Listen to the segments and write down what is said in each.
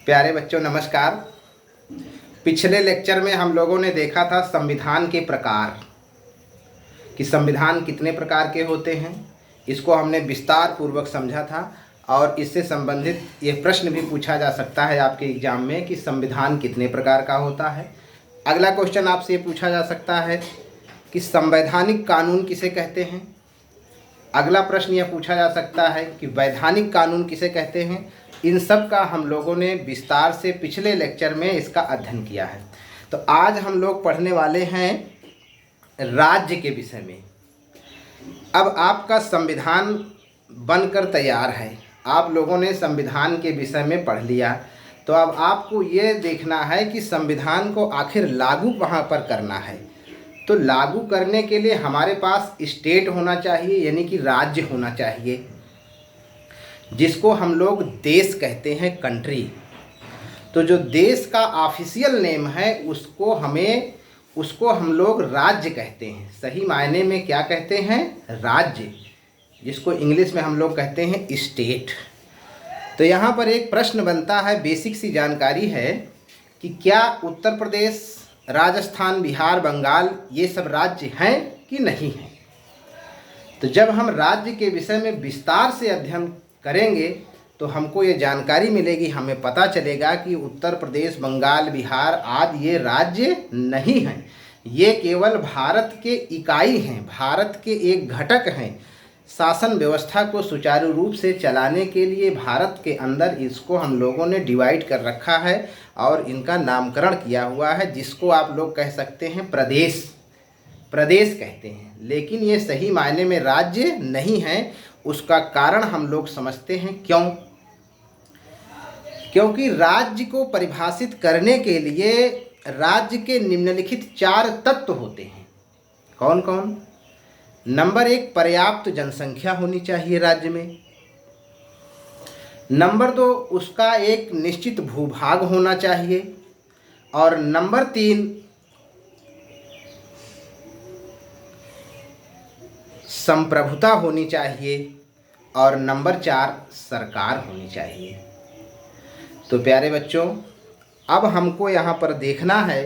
प्यारे बच्चों नमस्कार। पिछले लेक्चर में हम लोगों ने देखा था संविधान के प्रकार, कि संविधान कितने प्रकार के होते हैं। इसको हमने विस्तार पूर्वक समझा था और इससे संबंधित ये प्रश्न भी पूछा जा सकता है आपके एग्जाम में कि संविधान कितने प्रकार का होता है। अगला क्वेश्चन आपसे ये पूछा जा सकता है कि संवैधानिक कानून किसे कहते हैं। अगला प्रश्न यह पूछा जा सकता है कि वैधानिक कानून किसे कहते हैं। इन सब का हम लोगों ने विस्तार से पिछले लेक्चर में इसका अध्ययन किया है। तो आज हम लोग पढ़ने वाले हैं राज्य के विषय में। अब आपका संविधान बनकर तैयार है, आप लोगों ने संविधान के विषय में पढ़ लिया, तो अब आपको ये देखना है कि संविधान को आखिर लागू कहाँ पर करना है। तो लागू करने के लिए हमारे पास स्टेट होना चाहिए, यानी कि राज्य होना चाहिए, जिसको हम लोग देश कहते हैं, कंट्री। तो जो देश का ऑफिशियल नेम है उसको हम लोग राज्य कहते हैं। सही मायने में क्या कहते हैं? राज्य, जिसको इंग्लिश में हम लोग कहते हैं स्टेट। तो यहाँ पर एक प्रश्न बनता है, बेसिक सी जानकारी है कि क्या उत्तर प्रदेश, राजस्थान, बिहार, बंगाल ये सब राज्य हैं कि नहीं हैं। तो जब हम राज्य के विषय में विस्तार से अध्ययन करेंगे तो हमको ये जानकारी मिलेगी, हमें पता चलेगा कि उत्तर प्रदेश, बंगाल, बिहार आदि ये राज्य नहीं हैं। ये केवल भारत के इकाई हैं, भारत के एक घटक हैं। शासन व्यवस्था को सुचारू रूप से चलाने के लिए भारत के अंदर इसको हम लोगों ने डिवाइड कर रखा है और इनका नामकरण किया हुआ है, जिसको आप लोग कह सकते हैं प्रदेश। प्रदेश कहते हैं, लेकिन ये सही मायने में राज्य नहीं है। उसका कारण हम लोग समझते हैं क्यों। क्योंकि राज्य को परिभाषित करने के लिए राज्य के निम्नलिखित 4 तत्व होते हैं। कौन कौन? नंबर 1, पर्याप्त जनसंख्या होनी चाहिए राज्य में। नंबर 2, उसका एक निश्चित भूभाग होना चाहिए। और नंबर 3, संप्रभुता होनी चाहिए। और नंबर 4, सरकार होनी चाहिए। तो प्यारे बच्चों, अब हमको यहाँ पर देखना है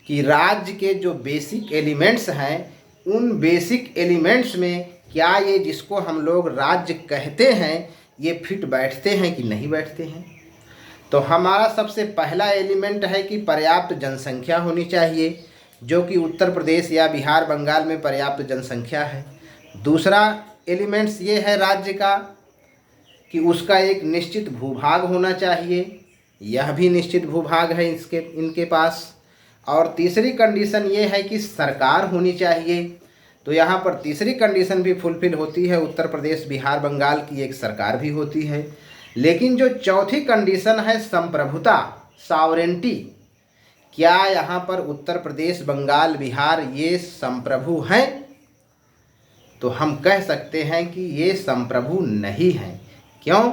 कि राज्य के जो बेसिक एलिमेंट्स हैं, उन बेसिक एलिमेंट्स में क्या ये जिसको हम लोग राज्य कहते हैं ये फिट बैठते हैं कि नहीं बैठते हैं। तो हमारा सबसे पहला एलिमेंट है कि पर्याप्त जनसंख्या होनी चाहिए, जो कि उत्तर प्रदेश या बिहार, बंगाल में पर्याप्त जनसंख्या है। दूसरा एलिमेंट्स ये है राज्य का कि उसका एक निश्चित भूभाग होना चाहिए, यह भी निश्चित भूभाग है इनके पास। और तीसरी कंडीशन ये है कि सरकार होनी चाहिए। तो यहाँ पर तीसरी कंडीशन भी फुलफिल होती है, उत्तर प्रदेश, बिहार, बंगाल की एक सरकार भी होती है। लेकिन जो चौथी कंडीशन है संप्रभुता, सॉवरेंटी, क्या यहाँ पर उत्तर प्रदेश, बंगाल, बिहार ये संप्रभु हैं? तो हम कह सकते हैं कि ये संप्रभु नहीं हैं। क्यों?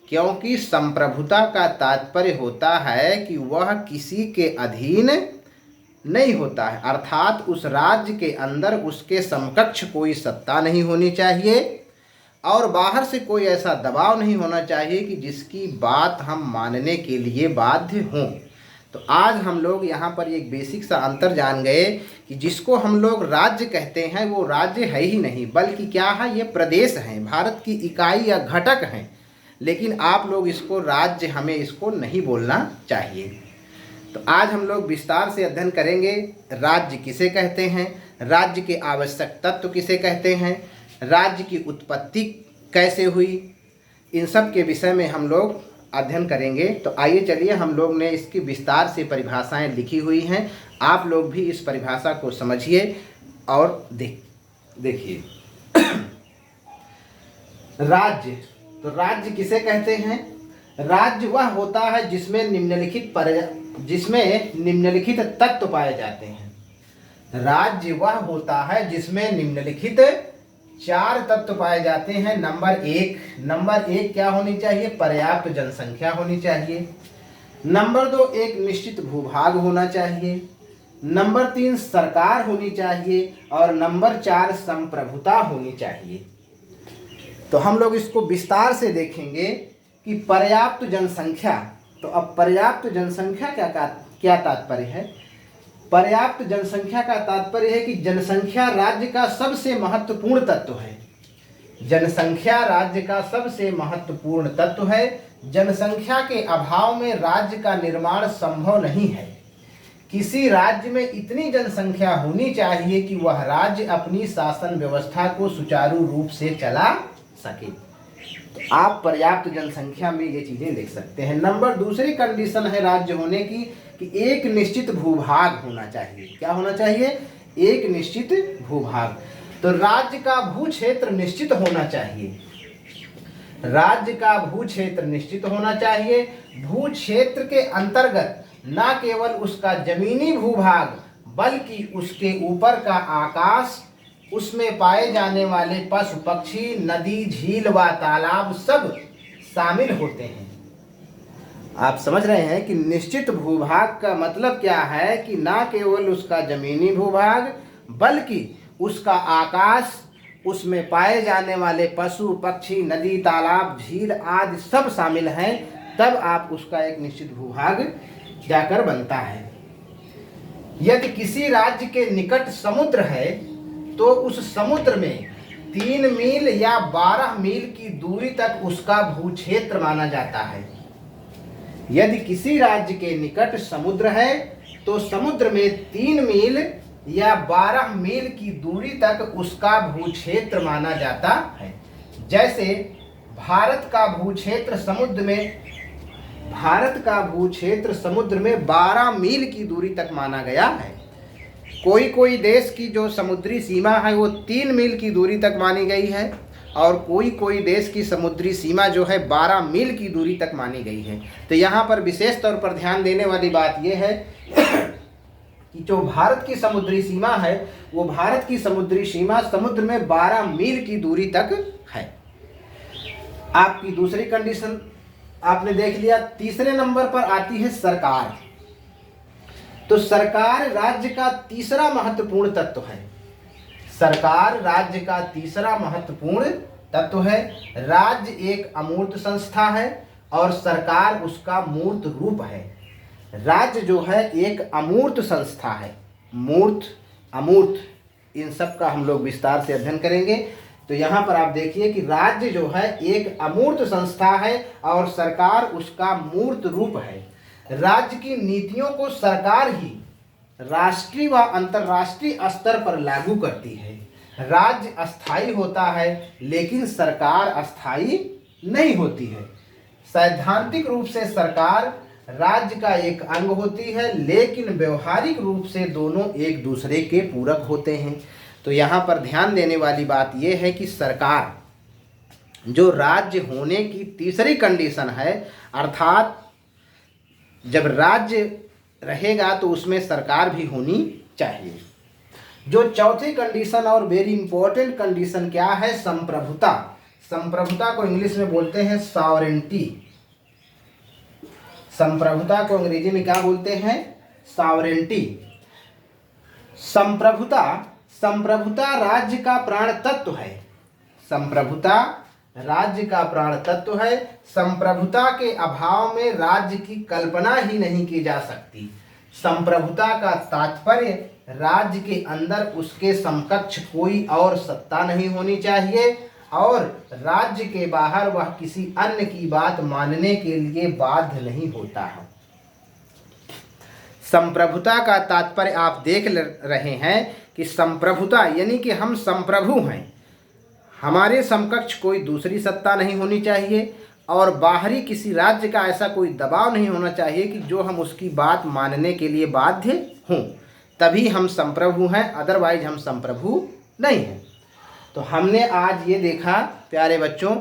क्योंकि संप्रभुता का तात्पर्य होता है कि वह किसी के अधीन नहीं होता है, अर्थात उस राज्य के अंदर उसके समकक्ष कोई सत्ता नहीं होनी चाहिए और बाहर से कोई ऐसा दबाव नहीं होना चाहिए कि जिसकी बात हम मानने के लिए बाध्य हों। तो आज हम लोग यहाँ पर एक बेसिक सा अंतर जान गए कि जिसको हम लोग राज्य कहते हैं वो राज्य है ही नहीं, बल्कि क्या है, ये प्रदेश हैं, भारत की इकाई या घटक हैं। लेकिन आप लोग इसको राज्य, हमें इसको नहीं बोलना चाहिए। तो आज हम लोग विस्तार से अध्ययन करेंगे राज्य किसे कहते हैं, राज्य के आवश्यक तत्व किसे कहते हैं, राज्य की उत्पत्ति कैसे हुई, इन सब के विषय में हम लोग अध्ययन करेंगे। तो आइए चलिए, हम लोग ने इसकी विस्तार से परिभाषाएं लिखी हुई हैं, आप लोग भी इस परिभाषा को समझिए और देखिए। राज्य, तो राज्य किसे कहते हैं? राज्य वह होता है जिसमें निम्नलिखित तत्व पाए जाते हैं। राज्य वह होता है जिसमें निम्नलिखित 4 तत्व पाए जाते हैं। नंबर एक क्या होनी चाहिए? पर्याप्त जनसंख्या होनी चाहिए। नंबर 2, एक निश्चित भूभाग होना चाहिए। नंबर 3, सरकार होनी चाहिए। और नंबर 4, संप्रभुता होनी चाहिए। तो हम लोग इसको विस्तार से देखेंगे कि पर्याप्त जनसंख्या तो अब पर्याप्त जनसंख्या क्या तात्पर्य है? पर्याप्त जनसंख्या का तात्पर्य है कि जनसंख्या राज्य का सबसे महत्वपूर्ण तत्व है। जनसंख्या राज्य का सबसे महत्वपूर्ण तत्व है। जनसंख्या के अभाव में राज्य का निर्माण संभव नहीं है। किसी राज्य में इतनी जनसंख्या होनी चाहिए कि वह राज्य अपनी शासन व्यवस्था को सुचारू रूप से चला सके। तो आप पर्याप्त जनसंख्या में ये चीजें लिख सकते हैं। नंबर दूसरी कंडीशन है राज्य होने की कि एक निश्चित भूभाग होना चाहिए। क्या होना चाहिए? एक निश्चित भूभाग। तो राज्य का भू क्षेत्र निश्चित होना चाहिए। राज्य का भू क्षेत्र निश्चित होना चाहिए। भू क्षेत्र के अंतर्गत न केवल उसका जमीनी भूभाग बल्कि उसके ऊपर का आकाश, उसमें पाए जाने वाले पशु पक्षी, नदी, झील व तालाब सब शामिल होते हैं। आप समझ रहे हैं कि निश्चित भूभाग का मतलब क्या है कि ना केवल उसका जमीनी भूभाग बल्कि उसका आकाश, उसमें पाए जाने वाले पशु पक्षी, नदी, तालाब, झील आदि सब शामिल हैं, तब आप उसका एक निश्चित भूभाग जाकर बनता है। यदि किसी राज्य के निकट समुद्र है तो उस समुद्र में 3 मील या 12 मील की दूरी तक उसका भूक्षेत्र माना जाता है। यदि किसी राज्य के निकट समुद्र है तो समुद्र में 3 मील या 12 मील की दूरी तक उसका भूक्षेत्र माना जाता है। जैसे भारत का भूक्षेत्र समुद्र में 12 मील की दूरी तक माना गया है। कोई देश की जो समुद्री सीमा है वो 3 मील की दूरी तक मानी गई है और कोई देश की समुद्री सीमा जो है 12 मील की दूरी तक मानी गई है। तो यहाँ पर विशेष तौर पर ध्यान देने वाली बात यह है कि जो भारत की समुद्री सीमा है वो भारत की समुद्री सीमा समुद्र में 12 मील की दूरी तक है। आपकी दूसरी कंडीशन आपने देख लिया। तीसरे नंबर पर आती है सरकार। तो सरकार राज्य का तीसरा महत्वपूर्ण तत्व है। सरकार राज्य का तीसरा महत्वपूर्ण तत्व है। राज्य एक अमूर्त संस्था है और सरकार उसका मूर्त रूप है। राज्य जो है एक अमूर्त संस्था है। मूर्त, अमूर्त, इन सब का हम लोग विस्तार से अध्ययन करेंगे। तो यहाँ पर आप देखिए कि राज्य जो है एक अमूर्त संस्था है और सरकार उसका मूर्त रूप है। राज्य की नीतियों को सरकार ही राष्ट्रीय व अंतर्राष्ट्रीय स्तर पर लागू करती है। राज्य अस्थायी होता है लेकिन सरकार अस्थायी नहीं होती है। सैद्धांतिक रूप से सरकार राज्य का एक अंग होती है लेकिन व्यवहारिक रूप से दोनों एक दूसरे के पूरक होते हैं। तो यहाँ पर ध्यान देने वाली बात यह है कि सरकार जो राज्य होने की तीसरी कंडीशन है, अर्थात जब राज्य रहेगा तो उसमें सरकार भी होनी चाहिए। जो चौथी कंडीशन और वेरी इंपॉर्टेंट कंडीशन क्या है? संप्रभुता। संप्रभुता को इंग्लिश में बोलते हैं सॉवरेंटी। संप्रभुता को अंग्रेजी में क्या बोलते हैं? सॉवरेंटी। संप्रभुता राज्य का प्राण तत्व है। संप्रभुता राज्य का प्राण तत्व है। संप्रभुता के अभाव में राज्य की कल्पना ही नहीं की जा सकती। संप्रभुता का तात्पर्य राज्य के अंदर उसके समकक्ष कोई और सत्ता नहीं होनी चाहिए और राज्य के बाहर वह किसी अन्य की बात मानने के लिए बाध्य नहीं होता है। संप्रभुता का तात्पर्य आप देख रहे हैं कि संप्रभुता यानी कि हम संप्रभु हैं। हमारे समकक्ष कोई दूसरी सत्ता नहीं होनी चाहिए और बाहरी किसी राज्य का ऐसा कोई दबाव नहीं होना चाहिए कि जो हम उसकी बात मानने के लिए बाध्य हों, तभी हम संप्रभु हैं, अदरवाइज हम संप्रभु नहीं हैं। तो हमने आज ये देखा प्यारे बच्चों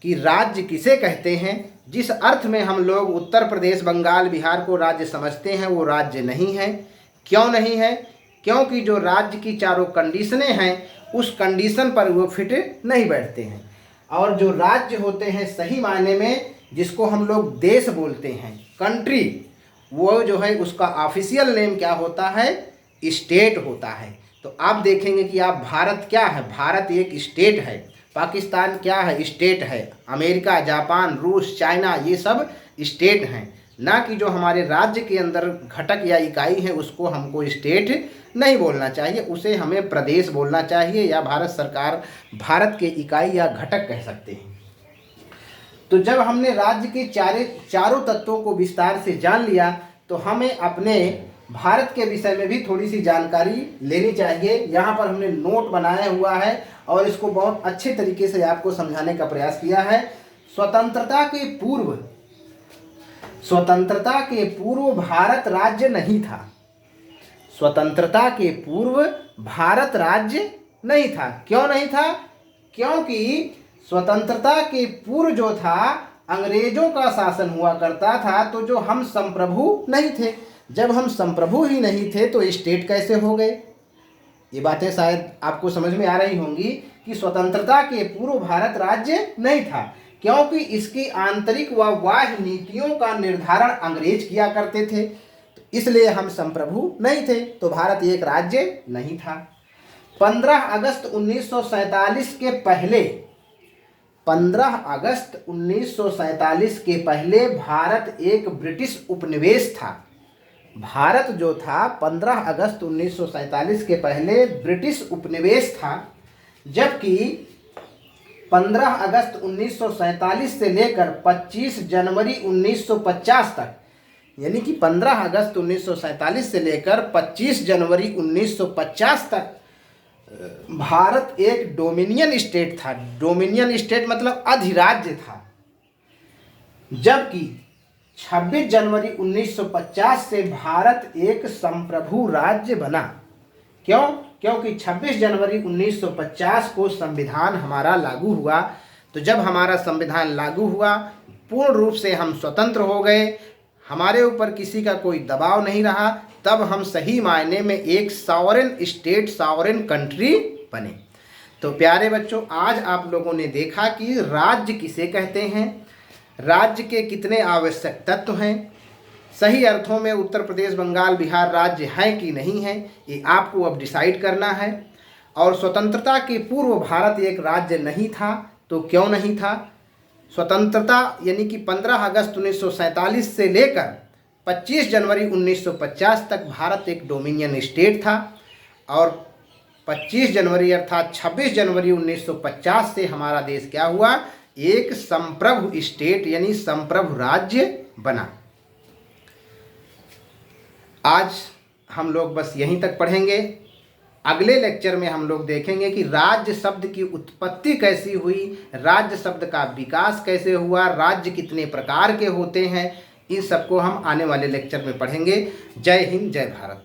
कि राज्य किसे कहते हैं। जिस अर्थ में हम लोग उत्तर प्रदेश, बंगाल, बिहार को राज्य समझते हैं वो राज्य नहीं है। क्यों नहीं है? क्योंकि जो राज्य की चारों कंडीशनें हैं उस कंडीशन पर वो फिट नहीं बैठते हैं। और जो राज्य होते हैं सही मायने में जिसको हम लोग देश बोलते हैं, कंट्री, वो जो है उसका ऑफिशियल नेम क्या होता है? स्टेट होता है। तो आप देखेंगे कि आप भारत क्या है? भारत एक स्टेट है। पाकिस्तान क्या है? स्टेट है। अमेरिका, जापान, रूस, चाइना ये सब स्टेट हैं। ना कि जो हमारे राज्य के अंदर घटक या इकाई है उसको हमको स्टेट नहीं बोलना चाहिए, उसे हमें प्रदेश बोलना चाहिए, या भारत सरकार भारत के इकाई या घटक कह सकते हैं। तो जब हमने राज्य के चारों तत्वों को विस्तार से जान लिया तो हमें अपने भारत के विषय में भी थोड़ी सी जानकारी लेनी चाहिए। यहाँ पर हमने नोट बनाया हुआ है और इसको बहुत अच्छे तरीके से आपको समझाने का प्रयास किया है। स्वतंत्रता के पूर्व भारत राज्य नहीं था। स्वतंत्रता के पूर्व भारत राज्य नहीं था। क्यों नहीं था? क्योंकि स्वतंत्रता के पूर्व जो था अंग्रेजों का शासन हुआ करता था, तो जो हम संप्रभु नहीं थे। जब हम संप्रभु ही नहीं थे तो स्टेट कैसे हो गए? ये बातें शायद आपको समझ में आ रही होंगी कि स्वतंत्रता के पूर्व भारत राज्य नहीं था क्योंकि इसकी आंतरिक व बाह्य नीतियों का निर्धारण अंग्रेज किया करते थे, तो इसलिए हम संप्रभु नहीं थे, तो भारत एक राज्य नहीं था। 15 अगस्त 1947 के पहले 15 अगस्त 1947 के पहले भारत एक ब्रिटिश उपनिवेश था। भारत जो था 15 अगस्त 1947 के पहले ब्रिटिश उपनिवेश था, जबकि 15 अगस्त 1947 से लेकर 25 जनवरी 1950 तक, यानी कि 15 अगस्त 1947 से लेकर 25 जनवरी 1950 तक भारत एक डोमिनियन स्टेट था। डोमिनियन स्टेट मतलब अधिराज्य था। जबकि 26 जनवरी 1950 से भारत एक संप्रभु राज्य बना। क्यों? क्योंकि 26 जनवरी 1950 को संविधान हमारा लागू हुआ। तो जब हमारा संविधान लागू हुआ, पूर्ण रूप से हम स्वतंत्र हो गए, हमारे ऊपर किसी का कोई दबाव नहीं रहा, तब हम सही मायने में एक सॉवरेन स्टेट, सॉवरेन कंट्री बने। तो प्यारे बच्चों, आज आप लोगों ने देखा कि राज्य किसे कहते हैं, राज्य के कितने आवश्यक तत्व हैं, सही अर्थों में उत्तर प्रदेश, बंगाल, बिहार राज्य हैं कि नहीं हैं, ये आपको अब डिसाइड करना है। और स्वतंत्रता के पूर्व भारत एक राज्य नहीं था, तो क्यों नहीं था? स्वतंत्रता यानी कि 15 अगस्त 1947 से लेकर 25 जनवरी 1950 तक भारत एक डोमिनियन स्टेट था, और 25 जनवरी अर्थात 26 जनवरी 1950 से हमारा देश क्या हुआ? एक संप्रभु स्टेट यानी संप्रभु राज्य बना। आज हम लोग बस यहीं तक पढ़ेंगे। अगले लेक्चर में हम लोग देखेंगे कि राज्य शब्द की उत्पत्ति कैसी हुई, राज्य शब्द का विकास कैसे हुआ, राज्य कितने प्रकार के होते हैं, इन सबको हम आने वाले लेक्चर में पढ़ेंगे। जय हिंद, जय भारत।